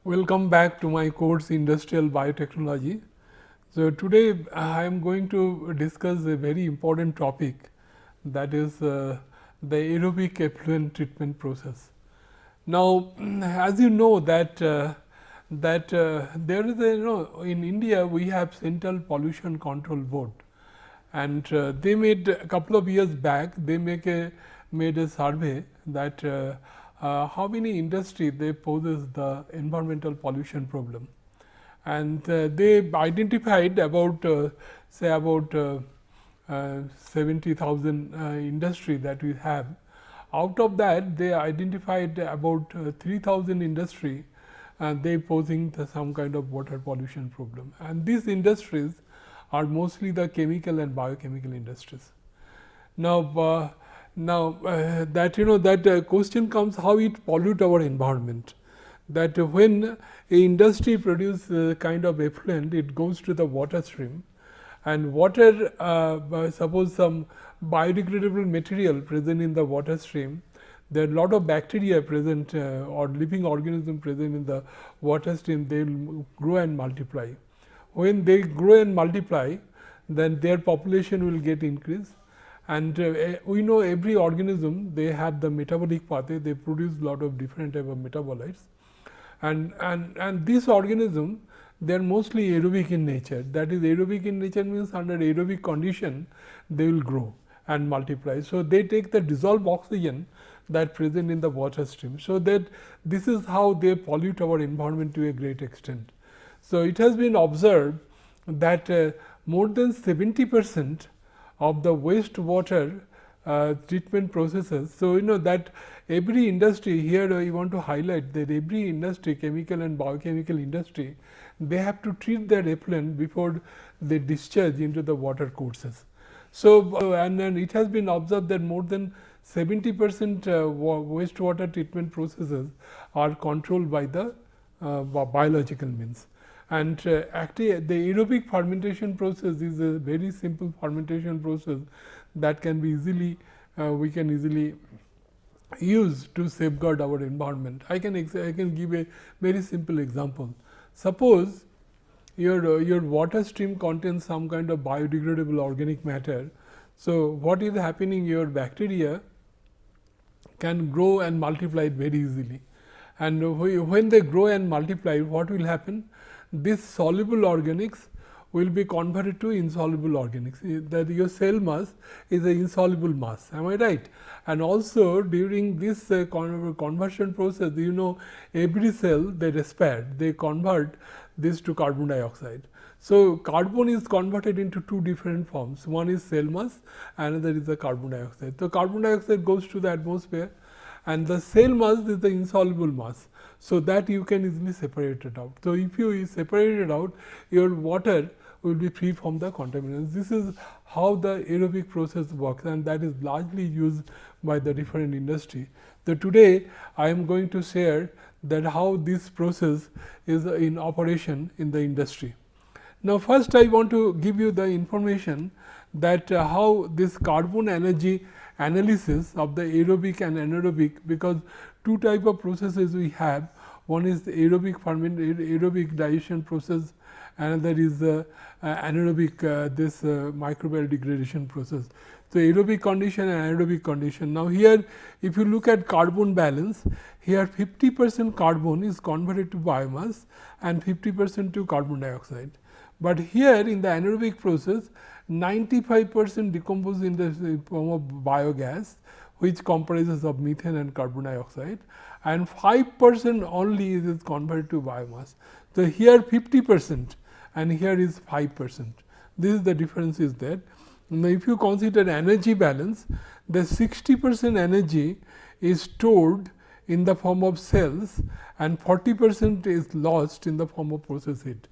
Welcome back to my course Industrial Biotechnology. So, today I am going to discuss a very important topic, that is the aerobic effluent treatment process. Now, as you know that there is a in India we have Central Pollution Control Board, and they made a couple of years back they made a survey that how many industry they poses the environmental pollution problem, and they identified about say about 70,000 industry that we have. Out of that they identified about 3,000 industry, they posing some kind of water pollution problem, and these industries are mostly the chemical and biochemical industries. Now, that that question comes, how it pollute our environment. That when a industry produce kind of effluent, it goes to the water stream, and water suppose some biodegradable material present in the water stream. There are a lot of bacteria present or living organism present in the water stream. They will grow and multiply. When they grow and multiply, then their population will get increased, and we know every organism they have the metabolic pathway, they produce lot of different type of metabolites, and this organism they are mostly aerobic in nature. That is, aerobic in nature means under aerobic condition they will grow and multiply. So, they take the dissolved oxygen that present in the water stream. So, that this is how they pollute our environment to a great extent. So, it has been observed that more than 70% of the wastewater treatment processes. So, that every industry here I want to highlight that every industry, chemical and biochemical industry, they have to treat their effluent before they discharge into the water courses. So, and it has been observed that more than 70% wastewater treatment processes are controlled by the biological means. And actually the aerobic fermentation process is a very simple fermentation process that can be easily we can easily use to safeguard our environment. I can give a very simple example. Suppose your water stream contains some kind of biodegradable organic matter. So, what is happening, your bacteria can grow and multiply very easily, and when they grow and multiply, what will happen? This soluble organics will be converted to insoluble organics. That your cell mass is an insoluble mass, am I right? And also during this conversion process, every cell they respire, they convert this to carbon dioxide. So, carbon is converted into two different forms, one is cell mass, another is the carbon dioxide. So, carbon dioxide goes to the atmosphere, and the cell mass is the insoluble mass. So, that you can easily separate it out. So, if you separate it out, your water will be free from the contaminants. This is how the aerobic process works, and that is largely used by the different industry. So, today I am going to share that how this process is in operation in the industry. Now, first I want to give you the information that how this carbon energy analysis of the aerobic and anaerobic, because two type of processes we have. One is the aerobic digestion process, another is the anaerobic this microbial degradation process. So, aerobic condition and anaerobic condition. Now, here if you look at carbon balance, here 50% carbon is converted to biomass and 50% to carbon dioxide. But here in the anaerobic process, 95% decomposes in the form of biogas, which comprises of methane and carbon dioxide, and 5% only is converted to biomass. So, here 50% and here is 5%. This is the difference is there. Now, if you consider energy balance, the 60% energy is stored in the form of cells and 40% is lost in the form of process heat.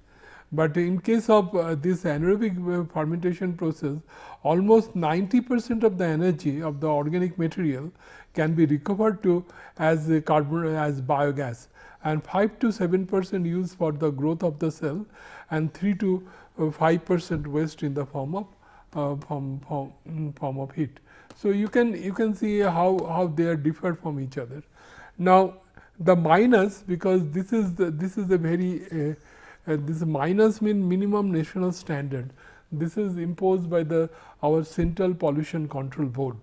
But in case of this anaerobic fermentation process, almost 90% of the energy of the organic material can be recovered to as biogas, and 5 to 7% used for the growth of the cell, and 3 to 5% waste in the form of heat. So, you can see how they are different from each other. Now, The minus, because this is the very this minus mean minimum national standard. This is imposed by the our Central Pollution Control Board.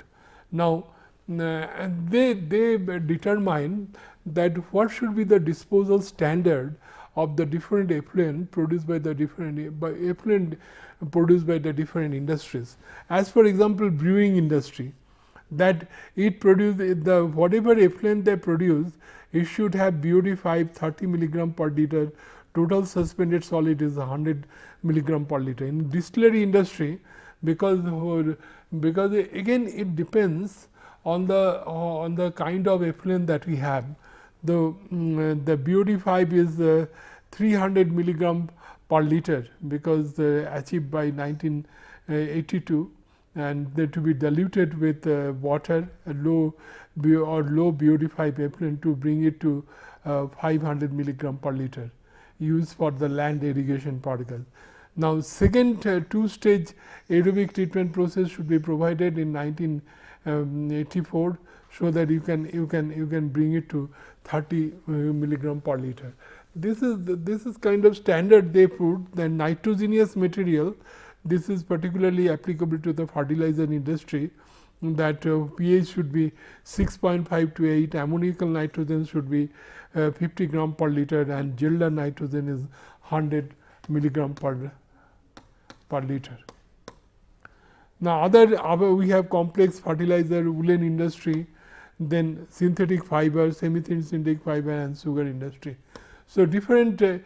Now, they determine that what should be the disposal standard of the different effluent produced by the different effluent produced by the different industries. As for example, brewing industry, that it produce the whatever effluent they produce, it should have BOD 5 30 milligram per liter, total suspended solid is 100 milligram per liter. In distillery industry, because again it depends on the kind of effluent that we have. The BOD 5 is 300 milligram per liter, because achieved by 1982, and they to be diluted with water, low BOD 5 effluent to bring it to 500 milligram per liter, used for the land irrigation particles. Now, second two-stage aerobic treatment process should be provided in 1984, so that you can bring it to 30 milligram per liter. This is kind of standard they put. The nitrogenous material, this is particularly applicable to the fertilizer industry, that pH should be 6.5 to 8, ammoniacal nitrogen should be 50 gram per liter, and gelder nitrogen is 100 milligram per liter. Now, other we have complex fertilizer, woolen industry, then synthetic fiber, semi-synthetic fiber, and sugar industry. So, different as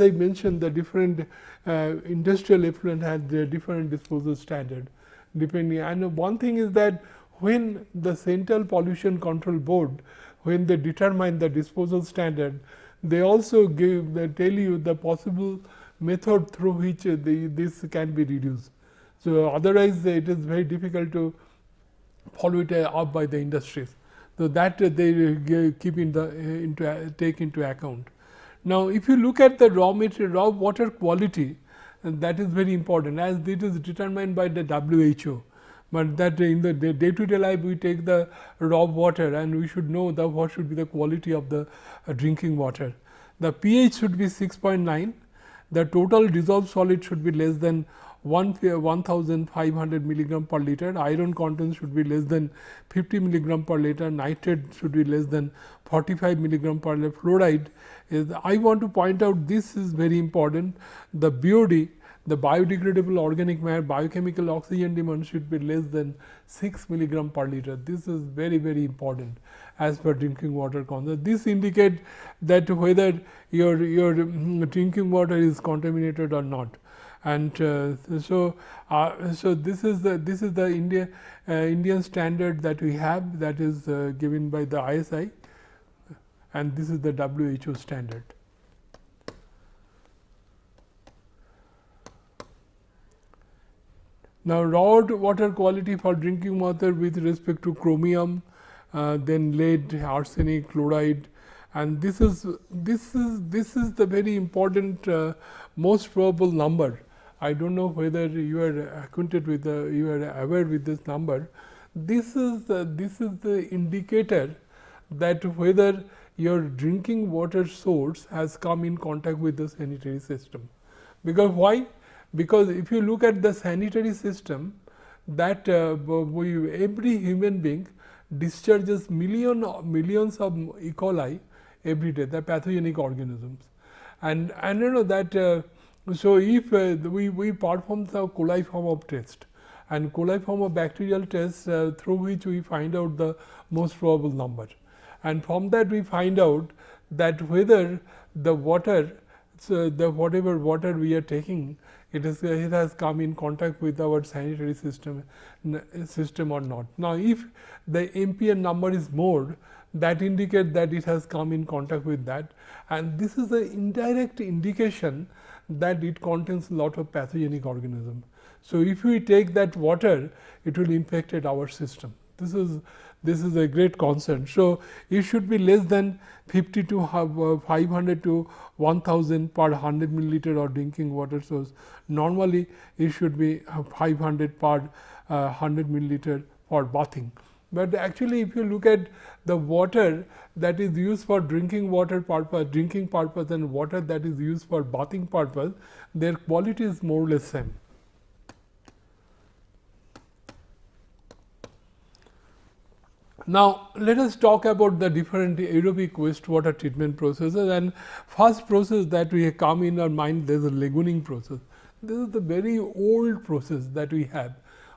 I mentioned, the different industrial effluent has their different disposal standard depending. And one thing is that when the Central Pollution Control Board, when they determine the disposal standard, they also tell you the possible method through which this can be reduced. So, otherwise it is very difficult to follow it up by the industries. So, that they keep take into account. Now, if you look at the raw water quality, that is very important, as it is determined by the WHO. But that in the day to day life we take the raw water, and we should know what should be the quality of the drinking water. The pH should be 6.9, the total dissolved solid should be less than 1500 milligram per liter, iron content should be less than 50 milligram per liter, nitrate should be less than 45 milligram per liter, fluoride is, I want to point out this is very important, the BOD, the biodegradable organic matter, biochemical oxygen demand should be less than 6 milligram per liter. This is very important as per drinking water concept. This indicate that whether your drinking water is contaminated or not. And so this is the Indian standard that we have, that is given by the ISI, and this is the WHO standard. Now, raw water quality for drinking water with respect to chromium, then lead, arsenic, chloride, and this is the very important most probable number. I don't know whether you are acquainted with you are aware with this number. This is the indicator that whether your drinking water source has come in contact with the sanitary system. Because why? Because if you look at the sanitary system, that every human being discharges millions of E. coli every day, the pathogenic organisms, and you know that. So, if we perform the coliform test, and coliform bacterial test through which we find out the most probable number, and from that we find out that whether the water, whatever water we are taking, it has come in contact with our sanitary system or not. Now, if the MPN number is more, that indicates that it has come in contact with that, and this is the indirect indication that it contains a lot of pathogenic organism. So, if we take that water, it will infect our system. This is a great concern. So, it should be less than 50 to 500 to 1000 per 100 milliliter of drinking water source. Normally, it should be 500 per 100 milliliter for bathing. But actually if you look at the water that is used for drinking purpose and water that is used for bathing purpose, their quality is more or less same. Now, let us talk about the different aerobic wastewater treatment processes, and first process that we come in our mind, there is a lagooning process. This is the very old process that we have.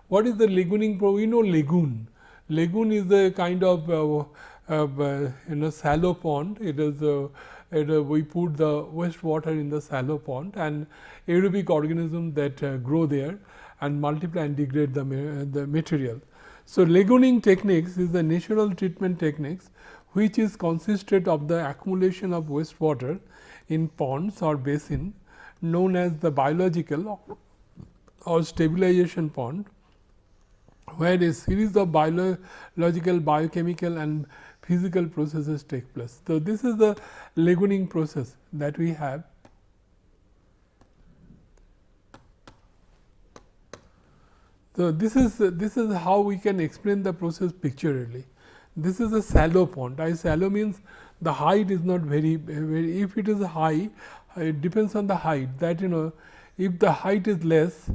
What is the lagooning process? We know lagoon. Lagoon is a kind of shallow pond. It is we put the wastewater in the shallow pond, and aerobic organisms that grow there and multiply and degrade the material. So, lagooning techniques is the natural treatment techniques which is consisted of the accumulation of wastewater in ponds or basin known as the biological or stabilization pond, where a series of biological, biochemical and physical processes take place. So, this is the lagooning process that we have. So, this is how we can explain the process pictorially. This is a shallow pond. Shallow means the height is not very. If it is high, it depends on the height. That if the height is less,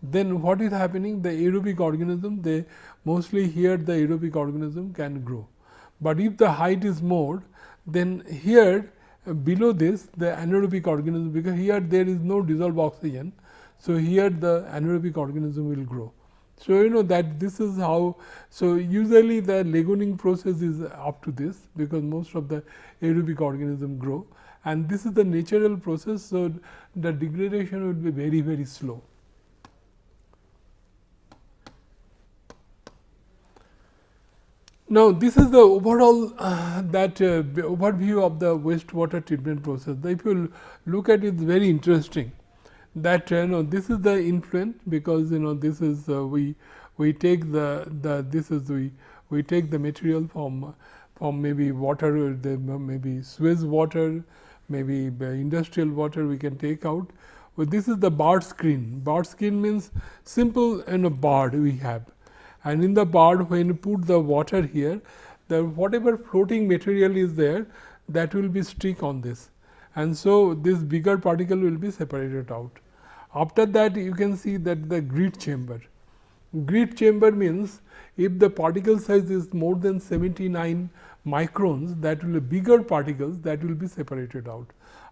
then what is happening? The aerobic organism, they mostly here the aerobic organism can grow. But if the height is more, then here below this the anaerobic organism, because here there is no dissolved oxygen. So, here the anaerobic organism will grow. So, that this is how. So, usually the lagooning process is up to this, because most of the aerobic organism grow, and this is the natural process. So, the degradation will be very, very slow. Now, this is the overall overview of the wastewater treatment process. If you look at it, it is very interesting that this is the influent, because this is we take we take the material from maybe water, maybe sewage water, maybe industrial water we can take out. Well, this is the barred screen. Barred screen means simple barred we have, and in the barred when you put the water here, the whatever floating material is there, that will be stick on this, and so this bigger particle will be separated out. After that, you can see that the grit chamber. Grit chamber means if the particle size is more than 79 microns, that will be bigger particles that will be separated out.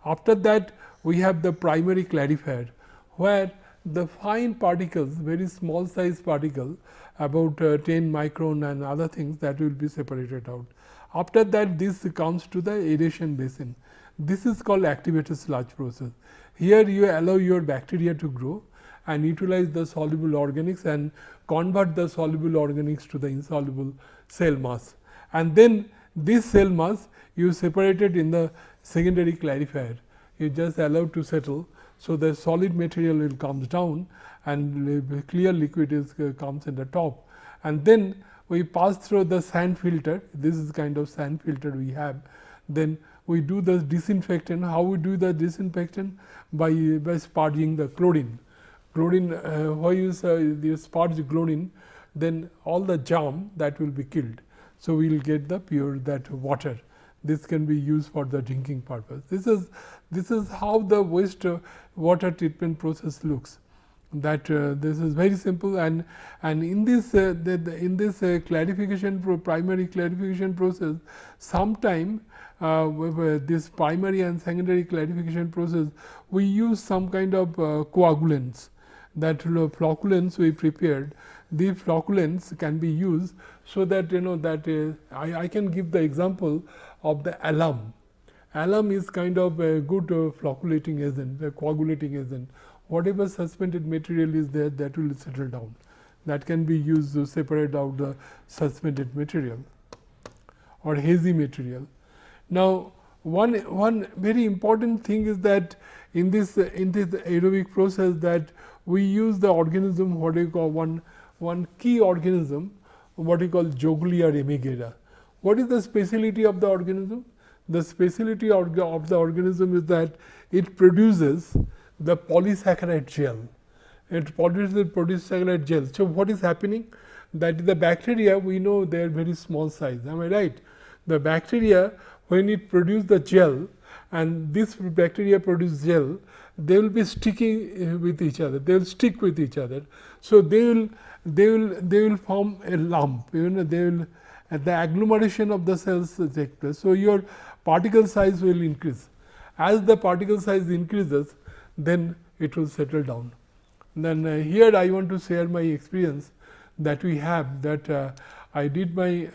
After that, we have the primary clarifier, where the fine particles, very small size particle about 10 micron and other things, that will be separated out. After that, this comes to the aeration basin. This is called activated sludge process. Here you allow your bacteria to grow and utilize the soluble organics and convert the soluble organics to the insoluble cell mass, and then this cell mass you separate it in the secondary clarifier. You just allow to settle. So, the solid material will comes down and clear liquid is comes in the top, and then we pass through the sand filter. This is kind of sand filter we have. Then we do the disinfectant. How we do the disinfectant? By sparging the chlorine. Chlorine, why you sparge chlorine, then all the germ that will be killed. So, we will get the pure that water. This can be used for the drinking purpose. This is how the waste water treatment process looks. That this is very simple, and in this primary clarification process, sometime this primary and secondary clarification process, we use some kind of coagulants. That flocculants we prepared. These flocculants can be used, so that I can give the example of the alum. Alum is kind of a good flocculating agent, a coagulating agent. Whatever suspended material is there, that will settle down. That can be used to separate out the suspended material or hazy material. Now, one very important thing is that in this aerobic process, that we use the organism, what you call one key organism, what you call Joglia remigera. What is the speciality of the organism? The speciality of the organism is that it produces the polysaccharide gel. It produces polysaccharide gel. So, what is happening? that the bacteria, we know they are very small size, am I right? The bacteria, when it produce the gel and this bacteria produce gel, they will be sticking with each other, they will stick with each other. So, they will form a lump, they will the agglomeration of the cells take place. So, your particle size will increase. As the particle size increases, then it will settle down. Then here I want to share my experience that we have, that I did my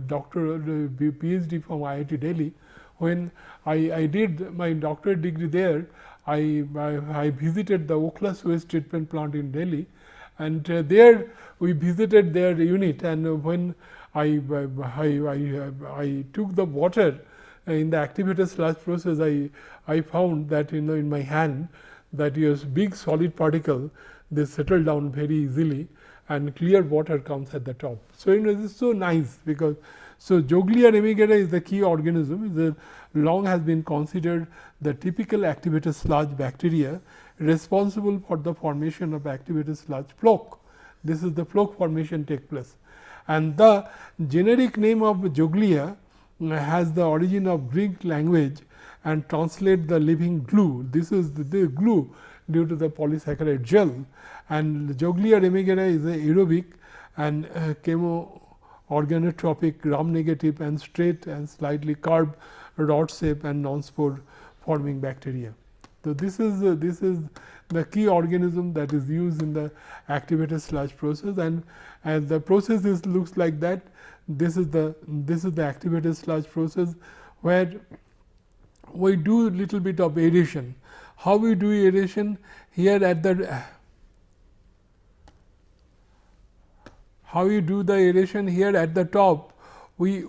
doctoral PhD from IIT Delhi. When I did my doctorate degree there, I visited the Okhla sewage treatment plant in Delhi, and there we visited their unit, and when I took the water in the activated sludge process, I found that in my hand that is big solid particle, they settle down very easily and clear water comes at the top. So, this is so nice, because so Joglia remigera is the key organism, the long has been considered the typical activated sludge bacteria responsible for the formation of activated sludge floc. This is the floc formation take place, and the generic name of Joglia has the origin of Greek language and translate the living glue. This is the glue due to the polysaccharide gel, and Joglia remigera is a aerobic and chemo-organotropic, gram-negative and straight and slightly curved rod shape and non-spore forming bacteria. So, this is the key organism that is used in the activated sludge process, and the process looks like that. This is the activated sludge process, where we do little bit of aeration. How we do aeration? Here at the how you do the aeration here at the top, we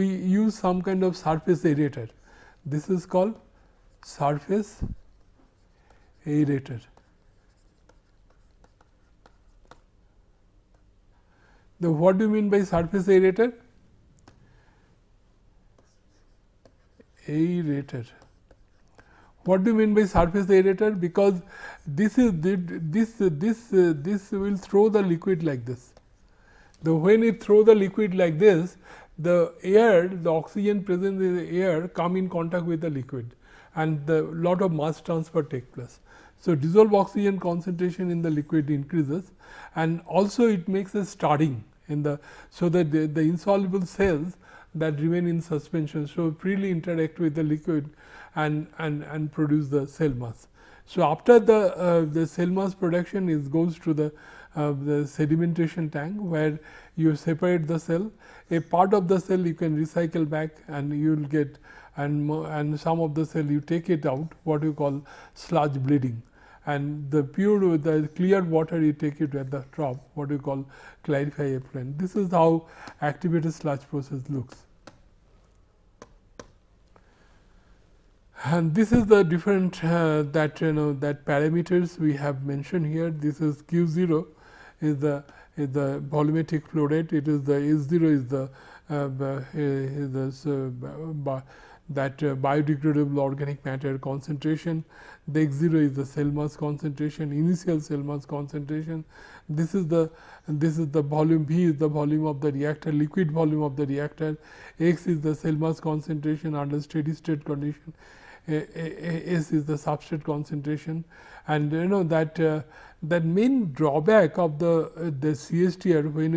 use some kind of surface aerator. This is called surface aerator. Now, what do you mean by surface aerator? Aerator. What do you mean by surface aerator? Because this will throw the liquid like this. When it throw the liquid like this, the air, the oxygen present in the air come in contact with the liquid, and the lot of mass transfer take place. So, dissolved oxygen concentration in the liquid increases, and also it makes a stirring in the, so that the insoluble cells that remain in suspension, so freely interact with the liquid and produce the cell mass. So, after the cell mass production goes to the sedimentation tank, where you separate the cell. A part of the cell you can recycle back, and you will get, and some of the cell you take it out, what you call sludge bleeding, and the clear water you take it at the top, what you call clarify effluent. This is how activated sludge process looks. And this is the different that parameters we have mentioned here. This is Q0 is the volumetric flow rate. It is the S0 is the biodegradable organic matter concentration. The X0 is the cell mass concentration, initial cell mass concentration. This is the volume. V is the volume of the reactor, liquid volume of the reactor. X is the cell mass concentration under steady state condition. S is the substrate concentration, and that main drawback of the CSTR, when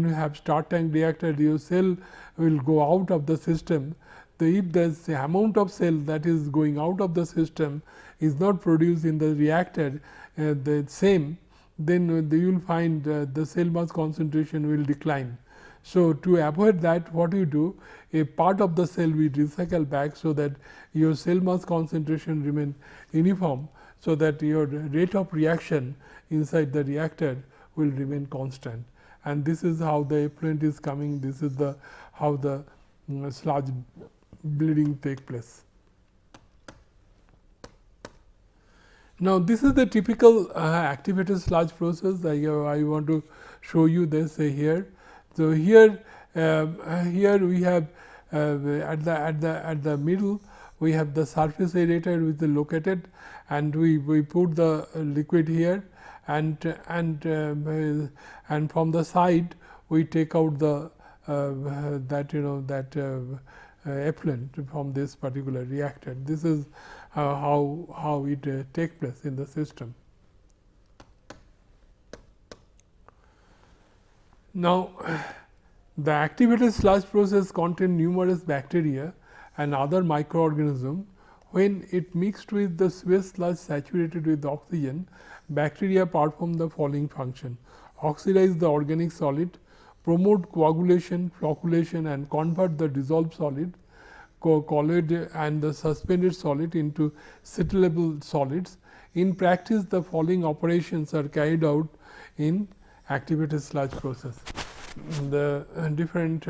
you have start tank reactor, your cell will go out of the system. If the amount of cell that is going out of the system is not produced in the reactor the same, then you will find the cell mass concentration will decline. So, to avoid that, what you do, a part of the cell we recycle back, so that your cell mass concentration remain uniform, so that your rate of reaction inside the reactor will remain constant. And this is how the effluent is coming, this is how the sludge bleeding take place. Now, this is the typical activated sludge process. I want to show you this here. So, here we have at the middle we have the surface aerator which is located, and we put the liquid here, and from the side we take out the effluent from this particular reactor. This is how it takes place in the system. Now, the activated sludge process contains numerous bacteria and other microorganisms. When it mixed with the sewage sludge saturated with oxygen, bacteria perform the following function: oxidize the organic solid, promote coagulation, flocculation, and convert the dissolved solid, colloid and the suspended solid into settlable solids. In practice, the following operations are carried out in activated sludge process. The different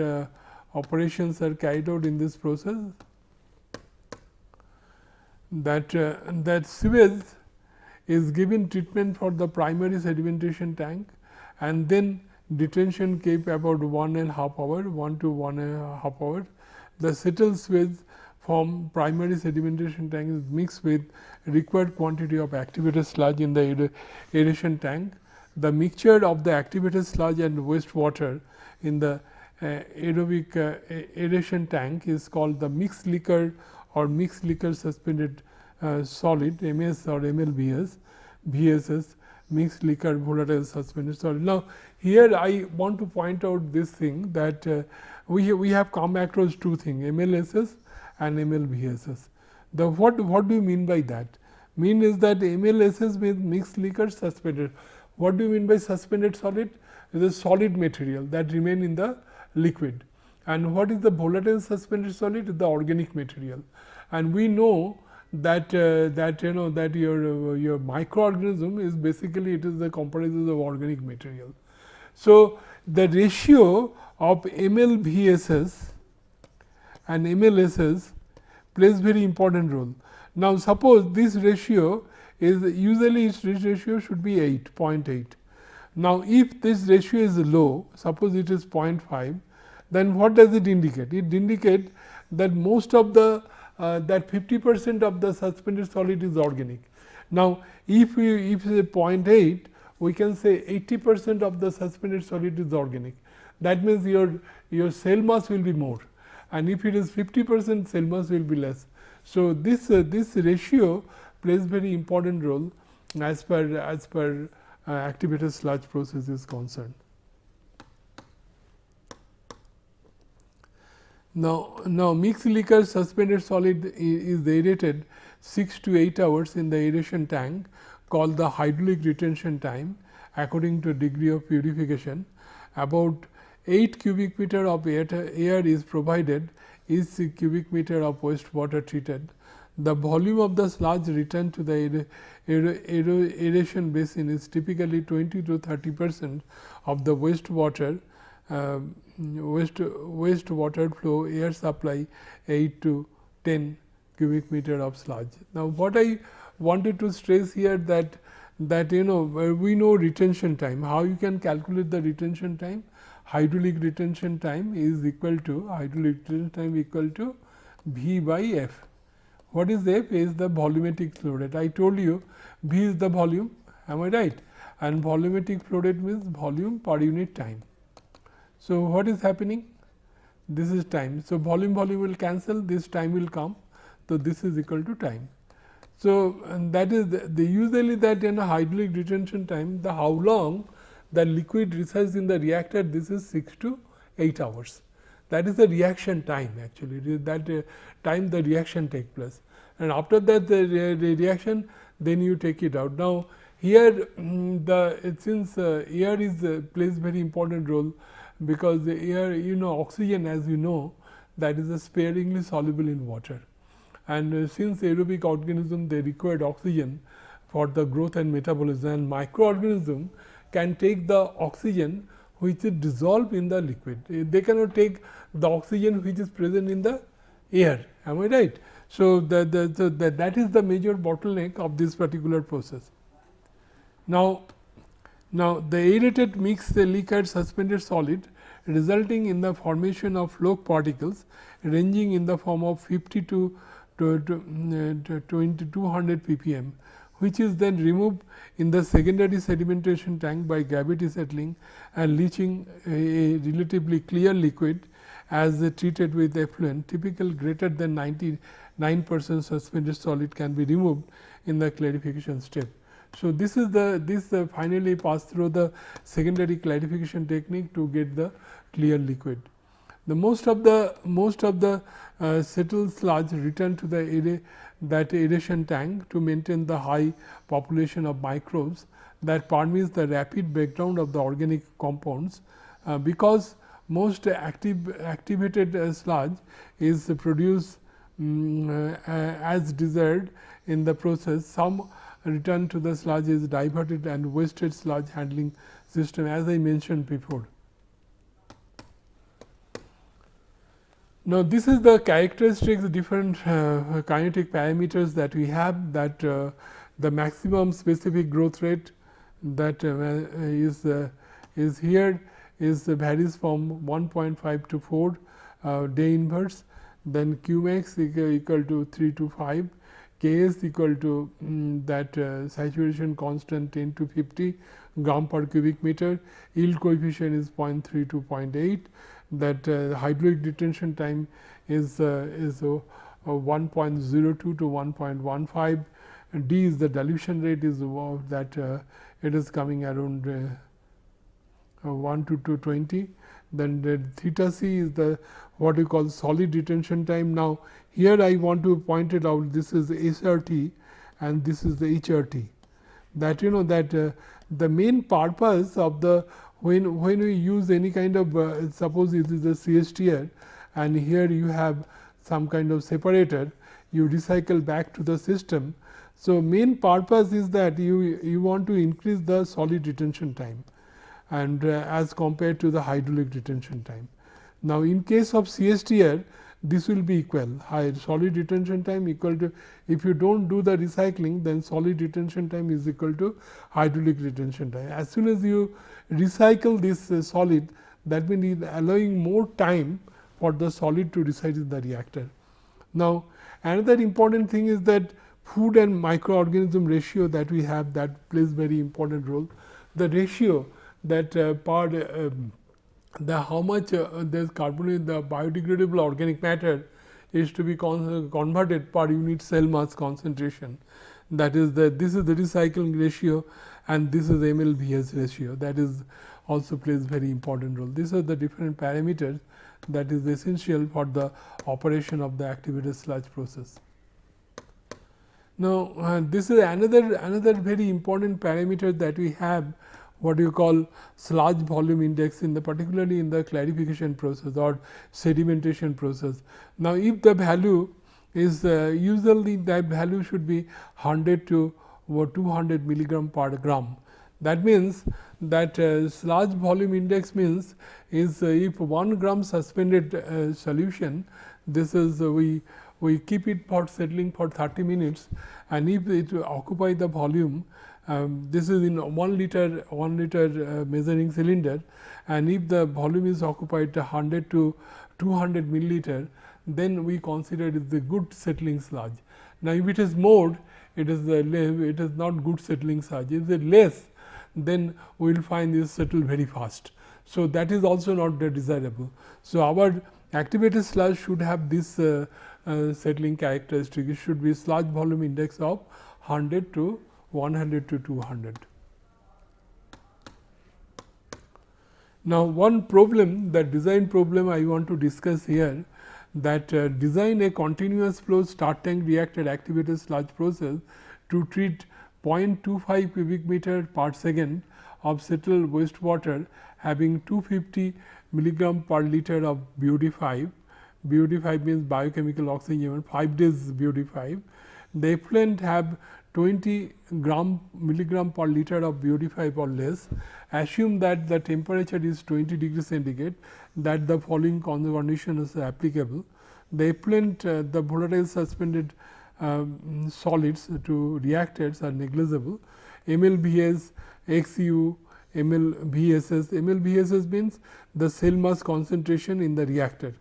operations are carried out in this process. That sewage is given treatment for the primary sedimentation tank, and then detention kept about 1.5 hours, 1 to 1.5 hours. The settled sewage from primary sedimentation tank is mixed with required quantity of activated sludge in the aeration tank. The mixture of the activated sludge and wastewater in the aerobic aeration tank is called the mixed liquor or mixed liquor suspended solid, MS or MLVS, VSS, mixed liquor volatile suspended solid. Now, here I want to point out this thing that we have come across two things, MLSS and MLVSS. What do you mean by that? Mean is that MLSS means mixed liquor suspended. What do you mean by suspended solid? It is a solid material that remain in the liquid. And what is the volatile suspended solid? It is the organic material. And we know that your microorganism is basically it is the comprises of organic material. So, the ratio of MLVSS and MLSS plays very important role. Now, suppose this ratio is usually its ratio should be 0.8. Now, if this ratio is low, suppose it is 0.5, then what does it indicate? It indicates that most of the that 50% of the suspended solid is organic. Now, if it is 0.8, we can say 80% of the suspended solid is organic. That means your cell mass will be more, and if it is 50%, cell mass will be less. So, this ratio plays very important role as per activated sludge process is concerned. Now mixed liquor suspended solid is aerated 6 to 8 hours in the aeration tank called the hydraulic retention time according to degree of purification. About 8 cubic meter of air is provided, each cubic meter of wastewater treated. The volume of the sludge returned to the aeration basin is typically 20 to 30% of the wastewater wastewater flow air supply 8 to 10 cubic meter of sludge. Now, what I wanted to stress here that we know retention time. How you can calculate the retention time? Hydraulic retention time is equal to V by F. What is F? Is the volumetric flow rate. I told you V is the volume, am I right? And volumetric flow rate means volume per unit time. So, what is happening? This is time. So, volume will cancel, this time will come. So, this is equal to time. So, and that is usually that hydraulic retention time, the how long the liquid resides in the reactor, this is 6 to 8 hours. That is the reaction time actually, it is that time the reaction take place, and after that the reaction then you take it out. Now, here since air is plays very important role, because the air oxygen, as you know, that is sparingly soluble in water, and since aerobic organism they required oxygen for the growth and metabolism, and microorganism can take the oxygen which is dissolved in the liquid. They cannot take the oxygen which is present in the air, am I right? So, that is the major bottleneck of this particular process. Now, the aerated mixed liquor suspended solid resulting in the formation of floc particles ranging in the form of 50 to 200 ppm, which is then removed in the secondary sedimentation tank by gravity settling and leaching a relatively clear liquid as treated with effluent. Typical greater than 99% suspended solid can be removed in the clarification step. So, this is the finally pass through the secondary clarification technique to get the clear liquid. The most of the settled sludge return to the aeration tank to maintain the high population of microbes that permits the rapid breakdown of the organic compounds, because most activated sludge is produced as desired in the process. Some return to the sludge is diverted and wasted sludge handling system, as I mentioned before. Now, this is the characteristics, different kinetic parameters that we have, that the maximum specific growth rate that is here is varies from 1.5 to 4 day inverse, then Qmax equal to 3 to 5, Ks equal to that saturation constant 10 to 50 gram per cubic meter, yield coefficient is 0.3 to 0.8, that hydraulic detention time is 1.02 to 1.15, d is the dilution rate, is that it is coming around 1 to 220. Then the theta c is the what we call solid detention time. Now, here I want to point it out, this is SRT and this is the HRT, that that the main purpose of the when we use any kind of suppose it is a CSTR and here you have some kind of separator, you recycle back to the system. So, main purpose is that you want to increase the solid detention time and as compared to the hydraulic detention time. Now, in case of CSTR, this will be equal, solid detention time equal to, if you do not do the recycling, then solid detention time is equal to hydraulic detention time. As soon as you recycle this solid, that means allowing more time for the solid to reside in the reactor. Now, another important thing is that food and microorganism ratio that we have, that plays very important role. The ratio that the how much there is carbonate, the biodegradable organic matter is to be converted per unit cell mass concentration. That is this is the recycling ratio and this is ml/vs ratio, that is also plays very important role. These are the different parameters that is essential for the operation of the activated sludge process. Now, this is another very important parameter that we have, what you call sludge volume index, in the particularly in the clarification process or sedimentation process. Now, if the value is usually that value should be 100 to 200 milligram per gram. That means that sludge volume index means is if 1 gram suspended solution, this is we keep it for settling for 30 minutes and if it occupy the volume, this is in 1 liter measuring cylinder, and if the volume is occupied 100 to 200 milliliter, then we consider it is the good settling sludge. Now, if it is more, it is not good settling sludge. If it is less, then we will find this settle very fast. So, that is also not desirable. So, our activated sludge should have this settling characteristic. It should be sludge volume index of 100 to 100 to 200. Now, one problem, the design problem I want to discuss here, that design a continuous flow start tank reactor activated sludge process to treat 0.25 cubic meter per second of settled wastewater having 250 milligram per liter of BOD5. BOD5 means biochemical oxygen, 5 days BOD5. The effluent have 20 milligram per liter of BOD5 or less. Assume that the temperature is 20 degrees centigrade, that the following condition is applicable. The effluent, the volatile suspended solids to reactors are negligible. ml/vs, XU, ml/vss. ml/vss means the cell mass concentration in the reactor.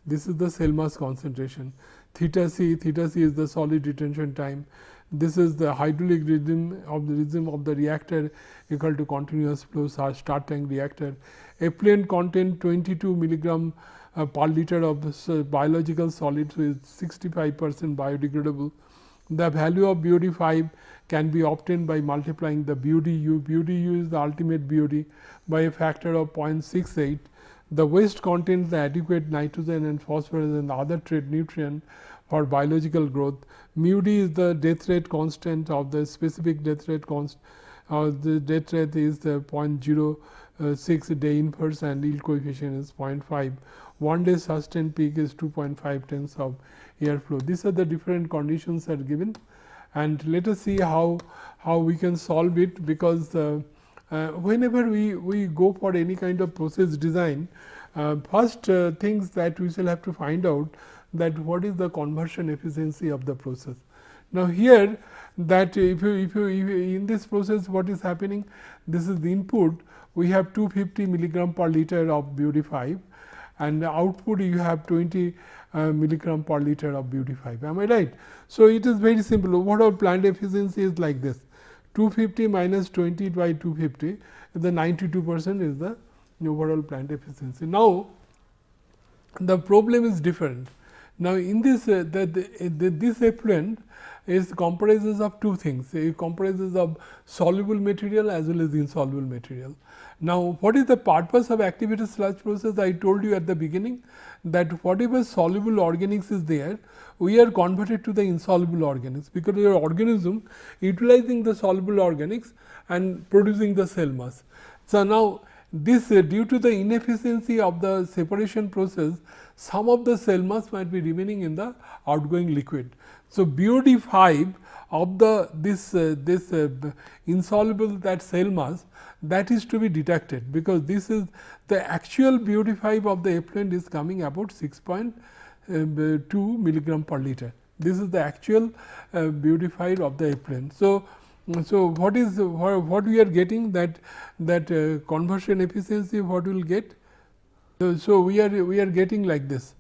This is the cell mass concentration. Theta c is the solid detention time. This is the hydraulic rhythm of the reactor equal to continuous flow start tank reactor. Effluent content 22 milligram per liter of biological solid, so is 65% biodegradable. The value of BOD 5 can be obtained by multiplying the BODU. BODU is the ultimate BOD by a factor of 0.68. The waste contains the adequate nitrogen and phosphorus and other trait nutrient for biological growth. Mu d is the death rate constant of the specific death rate constant. The death rate is 0.06 day inverse and yield coefficient is 0.5. 1 day sustained peak is 2.5 tons of airflow. These are the different conditions are given, and let us see how we can solve it, because whenever we go for any kind of process design, first things that we shall have to find out that what is the conversion efficiency of the process. Now, here that if you in this process what is happening, this is the input, we have 250 milligram per liter of BOD 5 and the output you have 20 milligram per liter of BOD 5. Am I right? So, it is very simple. Overall plant efficiency is like this: 250 minus 20 by 250, the 92% is the overall plant efficiency. Now, the problem is different. Now, in this this effluent is comprises of two things. It comprises of soluble material as well as insoluble material. Now, what is the purpose of activated sludge process? I told you at the beginning that whatever soluble organics is there, we are converted to the insoluble organics, because your organism utilizing the soluble organics and producing the cell mass. So, now this due to the inefficiency of the separation process, some of the cell mass might be remaining in the outgoing liquid. So, BOD 5 of the this insoluble that cell mass, that is to be detected, because this is the actual BOD 5 of the effluent is coming about 6.2 milligram per liter. This is the actual BOD 5 of the effluent. So, what we are getting, that conversion efficiency, what we will get. So, we are getting like this: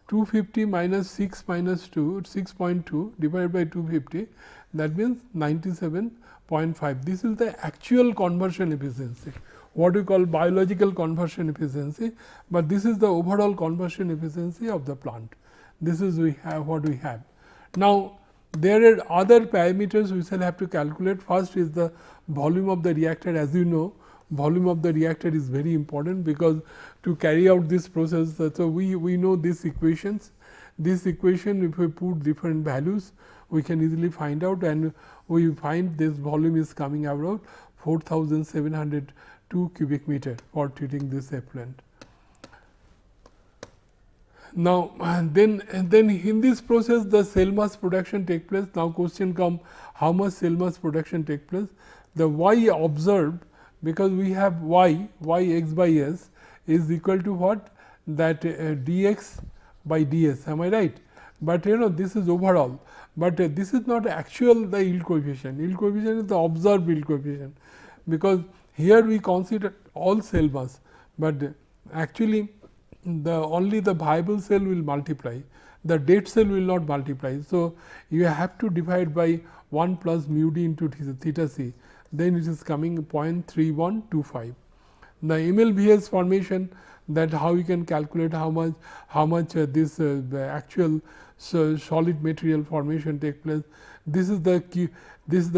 250 minus 6 minus 2, 6.2 divided by 250, that means 97.5. This is the actual conversion efficiency, what we call biological conversion efficiency, but this is the overall conversion efficiency of the plant. This is what we have. Now, there are other parameters we shall have to calculate. First is the volume of the reactor. As you know, volume of the reactor is very important, because to carry out this process, so we know these equations. This equation, if we put different values, we can easily find out, and we find this volume is coming out 4,702 cubic meter for treating this effluent. Now, then in this process the cell mass production take place. Now, question come, how much cell mass production take place? The y observed, because we have y x by s is equal to what? That dx by ds. Am I right? But this is overall, but this is not actual the yield coefficient. Yield coefficient is the observed yield coefficient, because here we consider all cell mass, but actually only the viable cell will multiply, the dead cell will not multiply. So, you have to divide by 1 plus mu d into theta c, then it is coming 0.3125. The MLVS formation, that how you can calculate how much this the actual solid material formation take place. This is the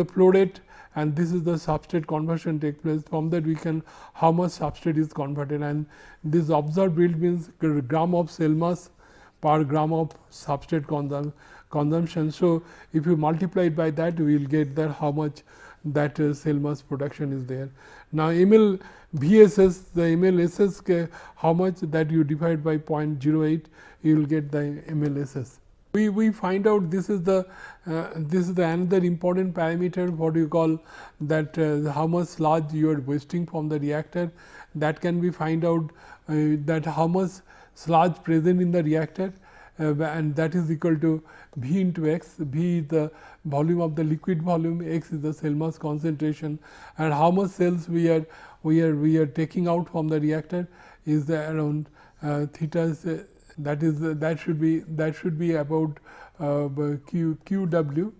flow rate, and this is the substrate conversion take place. From that we can how much substrate is converted, and this observed yield means gram of cell mass per gram of substrate consumption. So, if you multiply it by that, we will get that how much that cell mass production is there. Now, MLVSS, the MLSS, how much that you divide by 0.08, you will get the MLSS. We find out this is the another important parameter, what you call that how much sludge you are wasting from the reactor. That can be find out that how much sludge present in the reactor, and that is equal to V into x. V is the volume of the liquid volume, x is the cell mass concentration, and how much cells we are taking out from the reactor is around theta. That should be about QW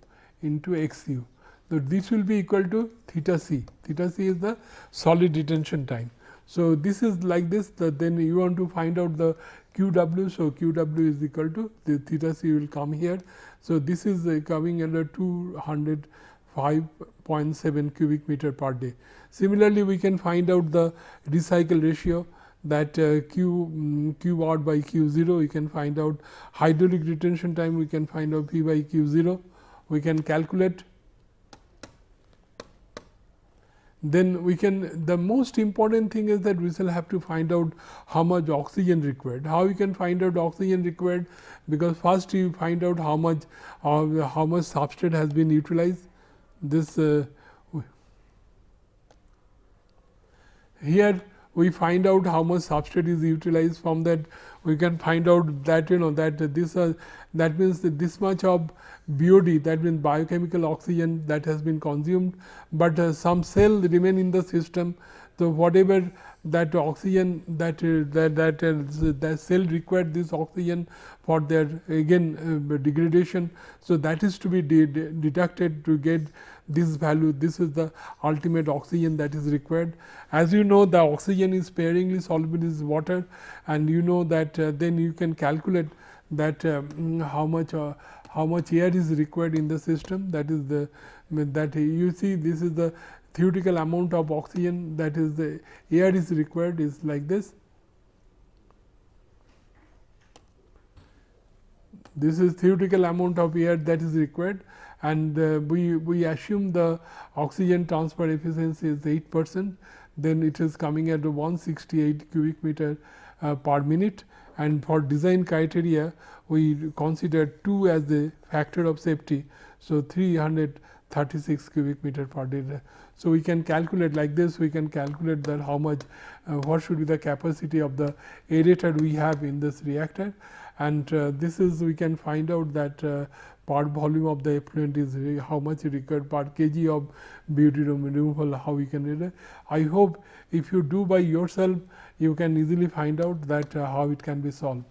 into xu. So, this will be equal to theta c. Theta c is the solid retention time. So, this is like this, then you want to find out the QW. So, QW is equal to the theta c will come here. So, this is coming under 205.7 cubic meter per day. Similarly, we can find out the recycle ratio, that Q R by Q 0, we can find out hydraulic retention time, we can find out P by Q 0, we can calculate. Then we can, the most important thing is that we shall have to find out how much oxygen required. How we can find out oxygen required? Because first you find out how much substrate has been utilized. This here we find out how much substrate is utilized. From that we can find out that that this that means that this much of BOD, that means biochemical oxygen, that has been consumed, but some cell remain in the system. So, whatever that oxygen that cell required this oxygen for their again degradation. So, that is to be deducted to get this value. This is the ultimate oxygen that is required. As you know, the oxygen is sparingly soluble in water, and you know that then you can calculate that how much air is required in the system. That is the that you see, this is the theoretical amount of oxygen, that is the air is required, is like this. This is theoretical amount of air that is required, and we assume the oxygen transfer efficiency is 8%, then it is coming at 168 cubic meter per minute. And for design criteria, we consider 2 as the factor of safety. So, 336 cubic meter per day. So, we can calculate like this, we can calculate that how much what should be the capacity of the aerator we have in this reactor, and this is we can find out that per volume of the effluent is how much required per kg of BOD removal, how we can read. I hope if you do by yourself, you can easily find out that how it can be solved.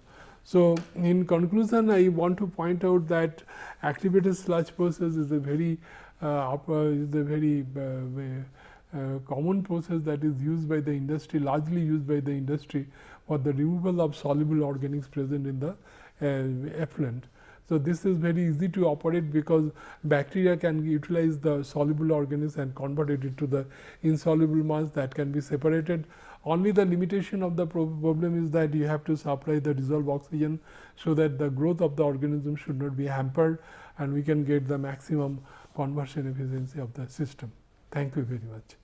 So, in conclusion, I want to point out that activated sludge process is a very common process that is used by the industry, largely used by the industry for the removal of soluble organics present in the effluent. So, this is very easy to operate because bacteria can utilize the soluble organisms and convert it into the insoluble mass that can be separated. Only the limitation of the problem is that you have to supply the dissolved oxygen, so that the growth of the organism should not be hampered, and we can get the maximum conversion efficiency of the system. Thank you very much.